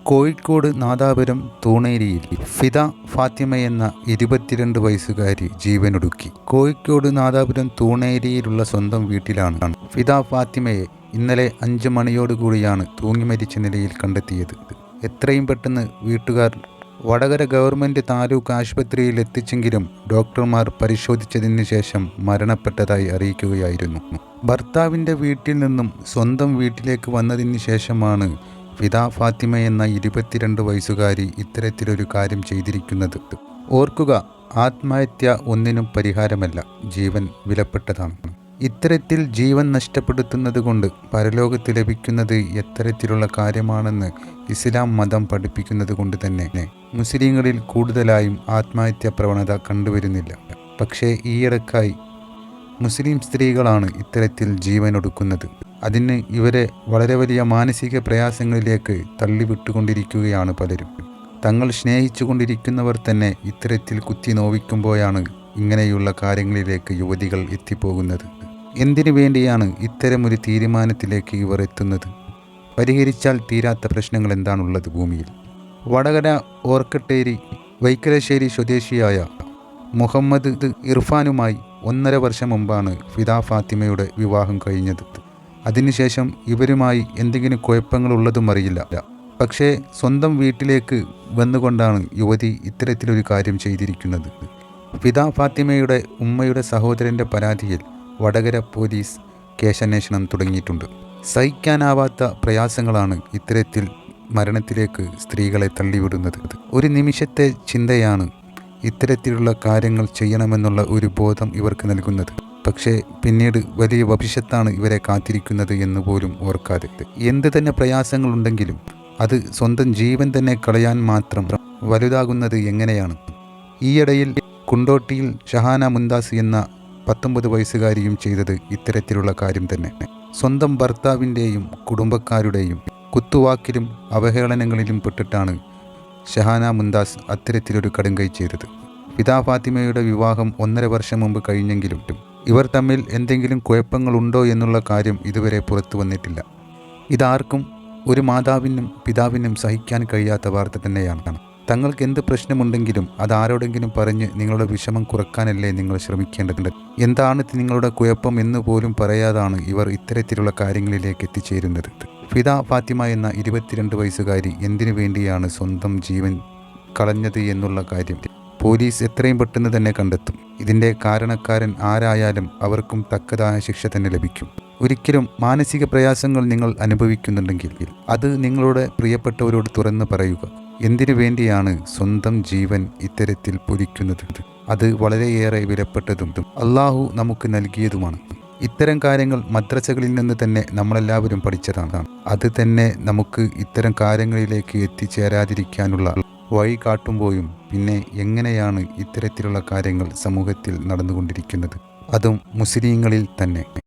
കോഴിക്കോട് നാദാപുരം തൂണേരിയിൽ ഫിദ ഫാത്തിമയെന്ന 22 വയസ്സുകാരി ജീവനൊടുക്കി. കോഴിക്കോട് നാദാപുരം തൂണേരിയിലുള്ള സ്വന്തം വീട്ടിലാണ് ഫിദ ഫാത്തിമയെ ഇന്നലെ 5 മണിയോടുകൂടിയാണ് തൂങ്ങി മരിച്ച നിലയിൽ കണ്ടെത്തിയത്. എത്രയും പെട്ടെന്ന് വീട്ടുകാർ വടകര ഗവൺമെൻറ് താലൂക്ക് ആശുപത്രിയിൽ എത്തിച്ചെങ്കിലും ഡോക്ടർമാർ പരിശോധിച്ചതിന് ശേഷം മരണപ്പെട്ടതായി അറിയിക്കുകയായിരുന്നു. ഭർത്താവിൻ്റെ വീട്ടിൽ നിന്നും സ്വന്തം വീട്ടിലേക്ക് വന്നതിന് ശേഷമാണ് ഫിദ ഫാത്തിമ എന്ന 22 വയസ്സുകാരി ഇത്തരത്തിലൊരു കാര്യം ചെയ്തിരിക്കുന്നത്. ഓർക്കുക, ആത്മഹത്യ ഒന്നിനും പരിഹാരമല്ല, ജീവൻ വിലപ്പെട്ടതാണ്. ഇത്തരത്തിൽ ജീവൻ നഷ്ടപ്പെടുത്തുന്നത് കൊണ്ട് പരലോകത്ത് ലഭിക്കുന്നത് എത്തരത്തിലുള്ള കാര്യമാണെന്ന് ഇസ്ലാം മതം പഠിപ്പിക്കുന്നത് കൊണ്ട് തന്നെ മുസ്ലിങ്ങളിൽ കൂടുതലായും ആത്മഹത്യാ പ്രവണത കണ്ടുവരുന്നില്ല. പക്ഷേ ഈയിടക്കായി മുസ്ലിം സ്ത്രീകളാണ് ഇത്തരത്തിൽ ജീവനൊടുക്കുന്നത്. അതിന് ഇവരെ വളരെ വലിയ മാനസിക പ്രയാസങ്ങളിലേക്ക് തള്ളിവിട്ടുകൊണ്ടിരിക്കുകയാണ് പലരും. തങ്ങൾ സ്നേഹിച്ചു കൊണ്ടിരിക്കുന്നവർ തന്നെ ഇത്തരത്തിൽ കുത്തി നോവിക്കുമ്പോഴാണ് ഇങ്ങനെയുള്ള കാര്യങ്ങളിലേക്ക് യുവതികൾ എത്തിപ്പോകുന്നത്. എന്തിനു വേണ്ടിയാണ് ഇത്തരമൊരു തീരുമാനത്തിലേക്ക് ഇവർ എത്തുന്നത്? പരിഹരിച്ചാൽ തീരാത്ത പ്രശ്നങ്ങൾ എന്താണുള്ളത് ഭൂമിയിൽ? വടകര ഓർക്കട്ടേരി വൈക്കലശ്ശേരി സ്വദേശിയായ മുഹമ്മദ് ഇർഫാനുമായി 1.5 വർഷം മുമ്പാണ് ഫിദ ഫാത്തിമയുടെ വിവാഹം കഴിഞ്ഞത്. അതിനുശേഷം ഇവരുമായി എന്തെങ്കിലും കുഴപ്പങ്ങളുള്ളതും അറിയില്ല. പക്ഷേ സ്വന്തം വീട്ടിലേക്ക് വന്നുകൊണ്ടാണ് യുവതി ഇത്തരത്തിലൊരു കാര്യം ചെയ്തിരിക്കുന്നത്. ഫിദ ഫാത്തിമയുടെ ഉമ്മയുടെ സഹോദരൻ്റെ പരാതിയിൽ വടകര പോലീസ് കേസന്വേഷണം തുടങ്ങിയിട്ടുണ്ട്. സഹിക്കാനാവാത്ത പ്രയാസങ്ങളാണ് ഇത്തരത്തിൽ മരണത്തിലേക്ക് സ്ത്രീകളെ തള്ളിവിടുന്നത്. ഒരു നിമിഷത്തെ ചിന്തയാണ് ഇത്തരത്തിലുള്ള കാര്യങ്ങൾ ചെയ്യണമെന്നുള്ള ഒരു ബോധം ഇവർക്ക് നൽകുന്നത്. പക്ഷേ പിന്നീട് വലിയ ഭവിഷ്യത്താണ് ഇവരെ കാത്തിരിക്കുന്നത് എന്ന് പോലും ഓർക്കാതെ. എന്ത് തന്നെ പ്രയാസങ്ങളുണ്ടെങ്കിലും അത് സ്വന്തം ജീവൻ തന്നെ കളയാൻ മാത്രം വലുതാകുന്നത് എങ്ങനെയാണ്? ഈയിടയിൽ കുണ്ടോട്ടിയിൽ ഷഹാന മുന്താസ് എന്ന 19 വയസ്സുകാരിയും ചെയ്തത് ഇത്തരത്തിലുള്ള കാര്യം തന്നെ. സ്വന്തം ഭർത്താവിൻ്റെയും കുടുംബക്കാരുടെയും കുത്തുവാക്കിലും അവഹേളനങ്ങളിലും പെട്ടിട്ടാണ് ഷഹാന മുന്താസ് അത്തരത്തിലൊരു കടുങ്കൈ ചെയ്തത്. ഫിദ ഫാത്തിമയുടെ വിവാഹം 1.5 വർഷം മുമ്പ് കഴിഞ്ഞെങ്കിലും ഇവർ തമ്മിൽ എന്തെങ്കിലും കുഴപ്പങ്ങളുണ്ടോ എന്നുള്ള കാര്യം ഇതുവരെ പുറത്തു വന്നിട്ടില്ല. ഇതാർക്കും, ഒരു മാതാവിനും പിതാവിനും സഹിക്കാൻ കഴിയാത്ത വാർത്ത തന്നെയാണ്. തങ്ങൾക്ക് എന്ത് പ്രശ്നമുണ്ടെങ്കിലും അതാരോടെങ്കിലും പറഞ്ഞ് നിങ്ങളുടെ വിഷമം കുറക്കാനല്ലേ നിങ്ങൾ ശ്രമിക്കേണ്ടതുണ്ട്. എന്താണ് നിങ്ങളുടെ കുഴപ്പം എന്ന് പോലും പറയാതാണ് ഇവർ ഇത്തരത്തിലുള്ള കാര്യങ്ങളിലേക്ക് എത്തിച്ചേരുന്നത്. ഫിദ ഫാത്തിമ എന്ന 22 വയസ്സുകാരി എന്തിനു വേണ്ടിയാണ് സ്വന്തം ജീവൻ കളഞ്ഞത് എന്നുള്ള കാര്യം പോലീസ് എത്രയും പെട്ടെന്ന് തന്നെ കണ്ടെത്തും. ഇതിൻ്റെ കാരണക്കാരൻ ആരായാലും അവർക്കും തക്കതായ ശിക്ഷ തന്നെ ലഭിക്കും. ഒരിക്കലും മാനസിക പ്രയാസങ്ങൾ നിങ്ങൾ അനുഭവിക്കുന്നുണ്ടെങ്കിൽ അത് നിങ്ങളുടെ പ്രിയപ്പെട്ടവരോട് തുറന്ന് പറയുക. എന്തിനു വേണ്ടിയാണ് സ്വന്തം ജീവൻ ഇത്തരത്തിൽ പൊലിക്കുന്നത്? അത് വളരെയേറെ വിലപ്പെട്ടതും അള്ളാഹു നമുക്ക് നൽകിയതുമാണ്. ഇത്തരം കാര്യങ്ങൾ മദ്രസകളിൽ നിന്ന് തന്നെ നമ്മളെല്ലാവരും പഠിച്ചതാണ്. അത് തന്നെ നമുക്ക് ഇത്തരം കാര്യങ്ങളിലേക്ക് എത്തിച്ചേരാതിരിക്കാനുള്ള വഴി കാട്ടുമ്പോഴും പിന്നെ എങ്ങനെയാണ് ഇത്തരത്തിലുള്ള കാര്യങ്ങൾ സമൂഹത്തിൽ നടന്നുകൊണ്ടിരിക്കുന്നത്, അതും മുസ്ലിങ്ങളിൽ തന്നെ.